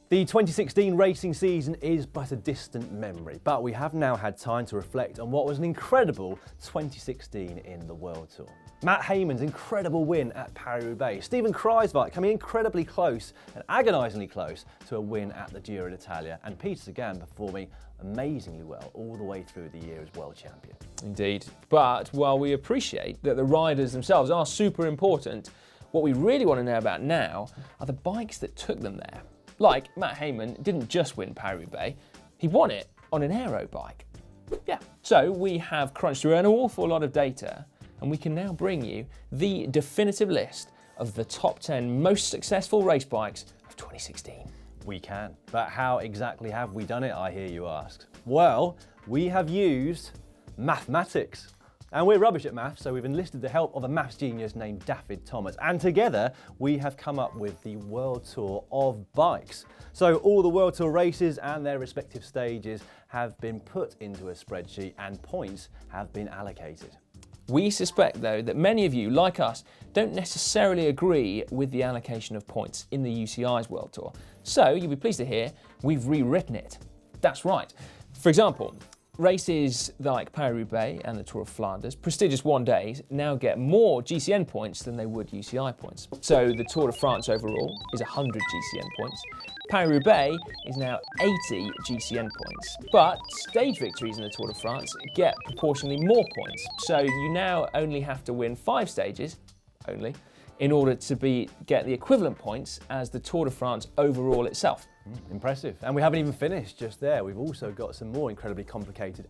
The 2016 racing season is but a distant memory, but we have now had time to reflect on what was an incredible 2016 in the World Tour. Matt Hayman's incredible win at Paris-Roubaix, Steven Kruijswijk coming incredibly close and agonisingly close to a win at the Giro d'Italia, and Peter Sagan performing amazingly well all the way through the year as world champion. Indeed, but while we appreciate that the riders themselves are super important, what we really want to know about now are the bikes that took them there. Like, Matt Hayman didn't just win Paris-Roubaix, he won it on an aero bike. Yeah, so we have crunched through an awful lot of data, and we can now bring you the definitive list of the top 10 most successful race bikes of 2016. We can, but how exactly have we done it, I hear you ask? Well, we have used mathematics. And we're rubbish at maths, so we've enlisted the help of a maths genius named David Thomas. And together, we have come up with the World Tour of bikes. So all the World Tour races and their respective stages have been put into a spreadsheet and points have been allocated. We suspect, though, that many of you, like us, don't necessarily agree with the allocation of points in the UCI's World Tour. So you'll be pleased to hear we've rewritten it. That's right. For example, races like Paris-Roubaix and the Tour of Flanders, prestigious one-days, now get more GCN points than they would UCI points. So the Tour de France overall is 100 GCN points. Paris-Roubaix is now 80 GCN points. But stage victories in the Tour de France get proportionally more points. So you now only have to win 5 stages, in order to get the equivalent points as the Tour de France overall itself. Impressive. And we haven't even finished just there. We've also got some more incredibly complicated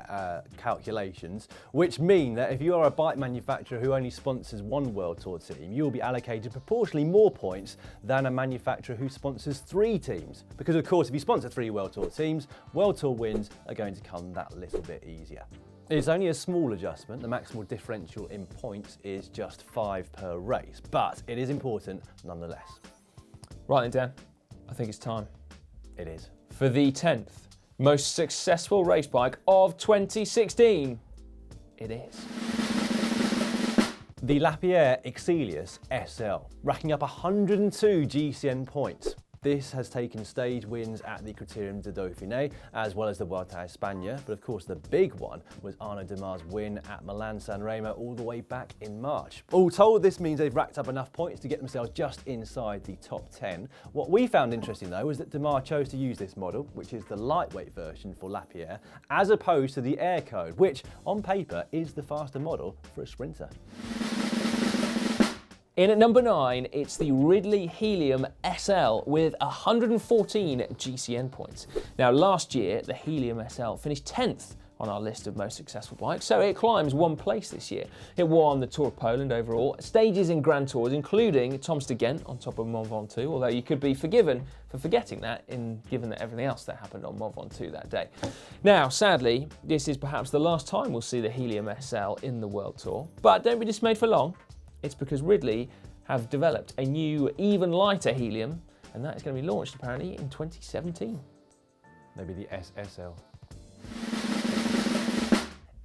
calculations, which mean that if you are a bike manufacturer who only sponsors one World Tour team, you'll be allocated proportionally more points than a manufacturer who sponsors 3 teams. Because of course, if you sponsor 3 World Tour teams, World Tour wins are going to come that little bit easier. It's only a small adjustment. The maximal differential in points is just 5 per race, but it is important nonetheless. Right then, Dan, I think it's time. It is. For the 10th most successful race bike of 2016, it is the Lapierre Helium SL, racking up 102 GCN points. This has taken stage wins at the Criterium de Dauphiné, as well as the Vuelta a España, but of course the big one was Arnaud Démar's win at Milan-San Remo all the way back in March. All told, this means they've racked up enough points to get themselves just inside the top 10. What we found interesting though was that Démar chose to use this model, which is the lightweight version for Lapierre, as opposed to the Air Code, which on paper is the faster model for a sprinter. In at number 9, it's the Ridley Helium SL with 114 GCN points. Now last year, the Helium SL finished 10th on our list of most successful bikes, so it climbs 1 place this year. It won the Tour of Poland overall, stages in Grand Tours, including Tom Stegent on top of Mont Ventoux, although you could be forgiven for forgetting that, given that everything else that happened on Mont Ventoux that day. Now, sadly, this is perhaps the last time we'll see the Helium SL in the World Tour, but don't be dismayed for long. It's because Ridley have developed a new, even lighter helium, and that is going to be launched apparently in 2017. Maybe the SSL.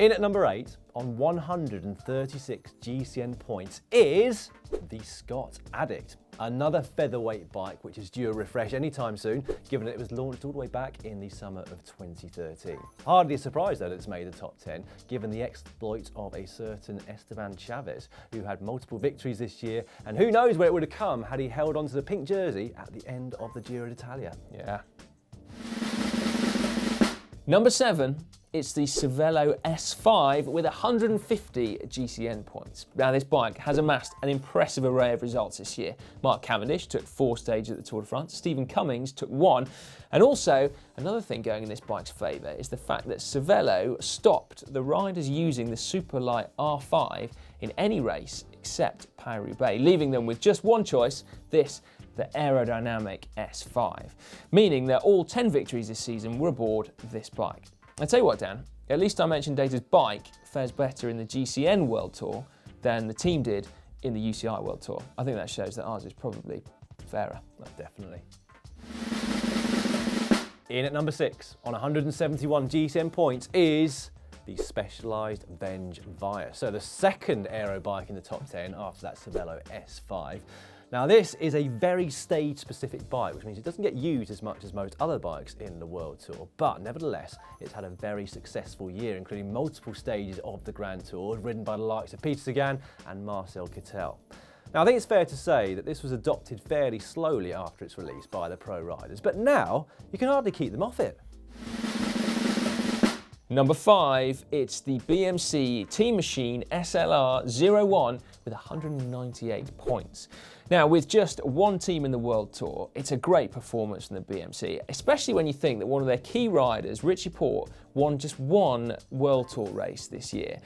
In at number 8, on 136 GCN points, is the Scott Addict. Another featherweight bike which is due a refresh anytime soon, given that it was launched all the way back in the summer of 2013. Hardly a surprise though that it's made the top 10, given the exploits of a certain Esteban Chavez, who had multiple victories this year, and who knows where it would have come had he held onto the pink jersey at the end of the Giro d'Italia. Yeah. Number 7, it's the Cervelo S5 with 150 GCN points. Now this bike has amassed an impressive array of results this year. Mark Cavendish took 4 stages at the Tour de France, Stephen Cummings took 1, and also another thing going in this bike's favour is the fact that Cervelo stopped the riders using the Superlight R5 in any race except Paris-Roubaix, leaving them with just one choice, the aerodynamic S5, meaning that all 10 victories this season were aboard this bike. I tell you what, Dan, at least I mentioned Data's bike fares better in the GCN World Tour than the team did in the UCI World Tour. I think that shows that ours is probably fairer. Well, definitely. In at number 6, on 171 GCN points, is the Specialized BenJ Via. So the second aero bike in the top 10 after that Cervelo S5. Now this is a very stage-specific bike, which means it doesn't get used as much as most other bikes in the World Tour, but nevertheless, it's had a very successful year, including multiple stages of the Grand Tour, ridden by the likes of Peter Sagan and Marcel Kittel. Now I think it's fair to say that this was adopted fairly slowly after its release by the pro riders, but now you can hardly keep them off it. Number 5, it's the BMC Team Machine SLR-01 with 198 points. Now, with just one team in the World Tour, it's a great performance from the BMC, especially when you think that one of their key riders, Richie Porte, won just one World Tour race this year.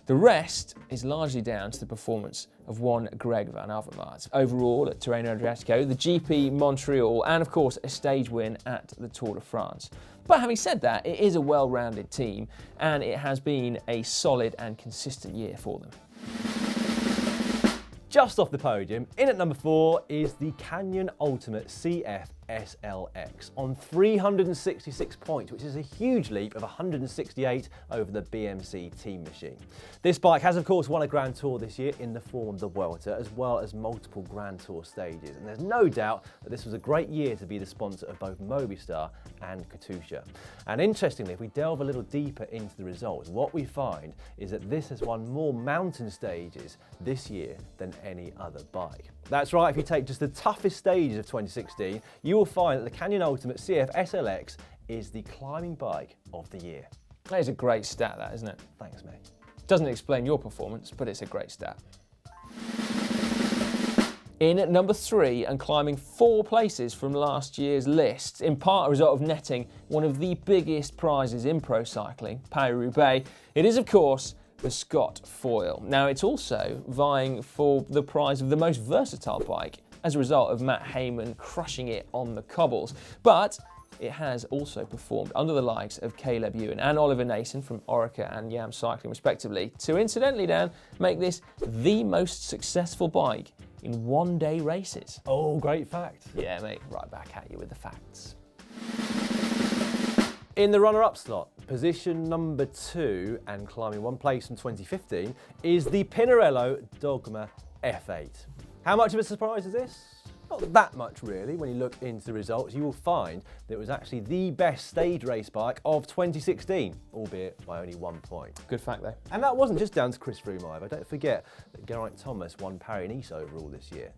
The rest is largely down to the performance of one Greg van Avermaet. Overall at Tirreno Adriatico, the GP Montreal, and of course a stage win at the Tour de France. But having said that, it is a well-rounded team and it has been a solid and consistent year for them. Just off the podium, in at number 4 is the Canyon Ultimate CF SLX on 366 points, which is a huge leap of 168 over the BMC Team Machine. This bike has of course won a Grand Tour this year in the form of the Vuelta, as well as multiple Grand Tour stages, and there's no doubt that this was a great year to be the sponsor of both Movistar and Katusha. And interestingly, if we delve a little deeper into the results, what we find is that this has won more mountain stages this year than any other bike. That's right, if you take just the toughest stages of 2016, you will find that the Canyon Ultimate CF SLX is the climbing bike of the year. That is a great stat, that, isn't it? Thanks, mate. Doesn't explain your performance, but it's a great stat. In at number 3 and climbing 4 places from last year's list, in part a result of netting one of the biggest prizes in pro cycling, Paris-Roubaix, it is of course the Scott Foil. Now it's also vying for the prize of the most versatile bike as a result of Matt Hayman crushing it on the cobbles. But it has also performed under the likes of Caleb Ewan and Oliver Nason from Orica and Yam Cycling respectively, to incidentally, Dan, make this the most successful bike in one-day races. Oh, great fact. Yeah, mate, right back at you with the facts. In the runner-up slot, position number 2 and climbing 1 place from 2015 is the Pinarello Dogma F8. How much of a surprise is this? Not that much really. When you look into the results, you will find that it was actually the best stage race bike of 2016, albeit by only 1 point. Good fact though. And that wasn't just down to Chris Froome either. Don't forget that Geraint Thomas won Paris-Nice overall this year.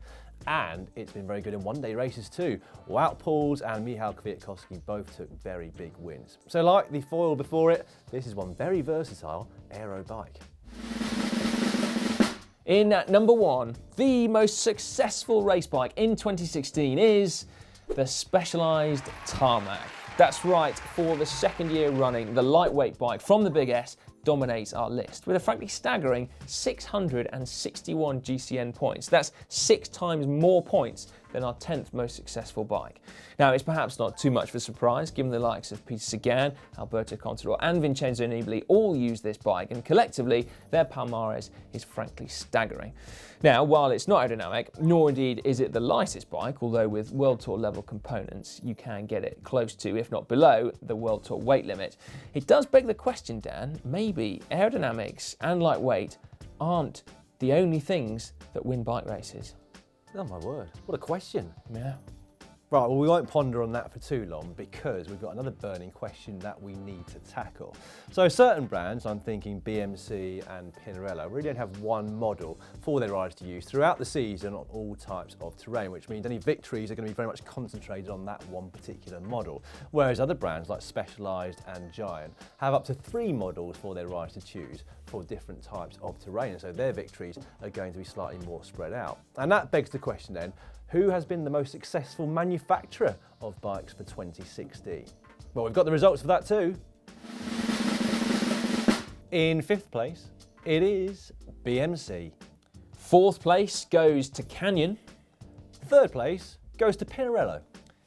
And it's been very good in one-day races too. Wout Poels and Michał Kwiatkowski both took very big wins. So like the foil before it, this is one very versatile aero bike. In at number 1, the most successful race bike in 2016 is the Specialized Tarmac. That's right, for the second year running, the lightweight bike from the Big S dominates our list with a frankly staggering 661 GCN points. That's 6 times more points than our 10th most successful bike. Now, it's perhaps not too much of a surprise given the likes of Peter Sagan, Alberto Contador and Vincenzo Nibali all use this bike, and collectively their palmares is frankly staggering. Now, while it's not aerodynamic, nor indeed is it the lightest bike, although with World Tour level components you can get it close to, if not below, the World Tour weight limit, it does beg the question, Dan, maybe aerodynamics and lightweight aren't the only things that win bike races. Oh my word, what a question. Yeah. Right, well we won't ponder on that for too long because we've got another burning question that we need to tackle. So certain brands, I'm thinking BMC and Pinarello, really don't have one model for their riders to use throughout the season on all types of terrain, which means any victories are going to be very much concentrated on that one particular model. Whereas other brands like Specialized and Giant have up to 3 models for their riders to choose for different types of terrain, and so their victories are going to be slightly more spread out. And that begs the question then, who has been the most successful manufacturer of bikes for 2016? Well, we've got the results for that too. In 5th place, it is BMC. 4th place goes to Canyon. 3rd place goes to Pinarello.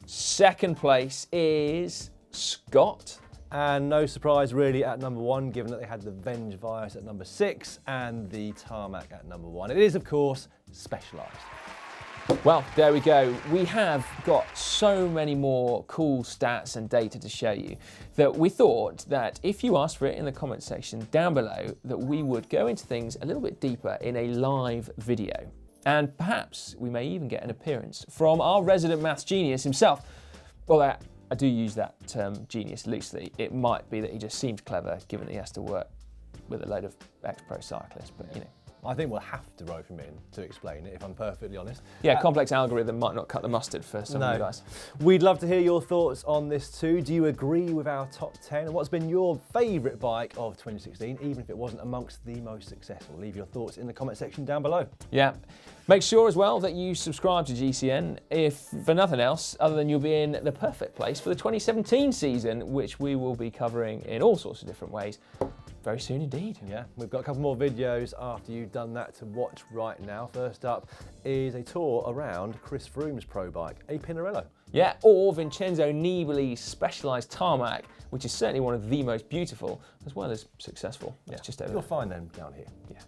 2nd place is Scott. And no surprise really at number 1, given that they had the BenJ at number 6 and the Tarmac at number 1. It is, of course, Specialized. Well, there we go. We have got so many more cool stats and data to show you that we thought that if you asked for it in the comment section down below, that we would go into things a little bit deeper in a live video. And perhaps we may even get an appearance from our resident maths genius himself. Well, I do use that term genius loosely. It might be that he just seems clever, given that he has to work with a load of ex-pro cyclists, but you know. I think we'll have to rope him in to explain it, if I'm perfectly honest. Yeah, complex algorithm might not cut the mustard for some of you guys. We'd love to hear your thoughts on this too. Do you agree with our top 10? And what's been your favourite bike of 2016, even if it wasn't amongst the most successful? Leave your thoughts in the comment section down below. Yeah. Make sure as well that you subscribe to GCN, if for nothing else, other than you'll be in the perfect place for the 2017 season, which we will be covering in all sorts of different ways very soon indeed. Yeah, we've got a couple more videos after you've done that to watch right now. First up is a tour around Chris Froome's pro bike, a Pinarello. Yeah, or Vincenzo Nibali's specialised Tarmac, which is certainly one of the most beautiful as well as successful. Yeah, It's just over you'll there. find them down here. Yeah.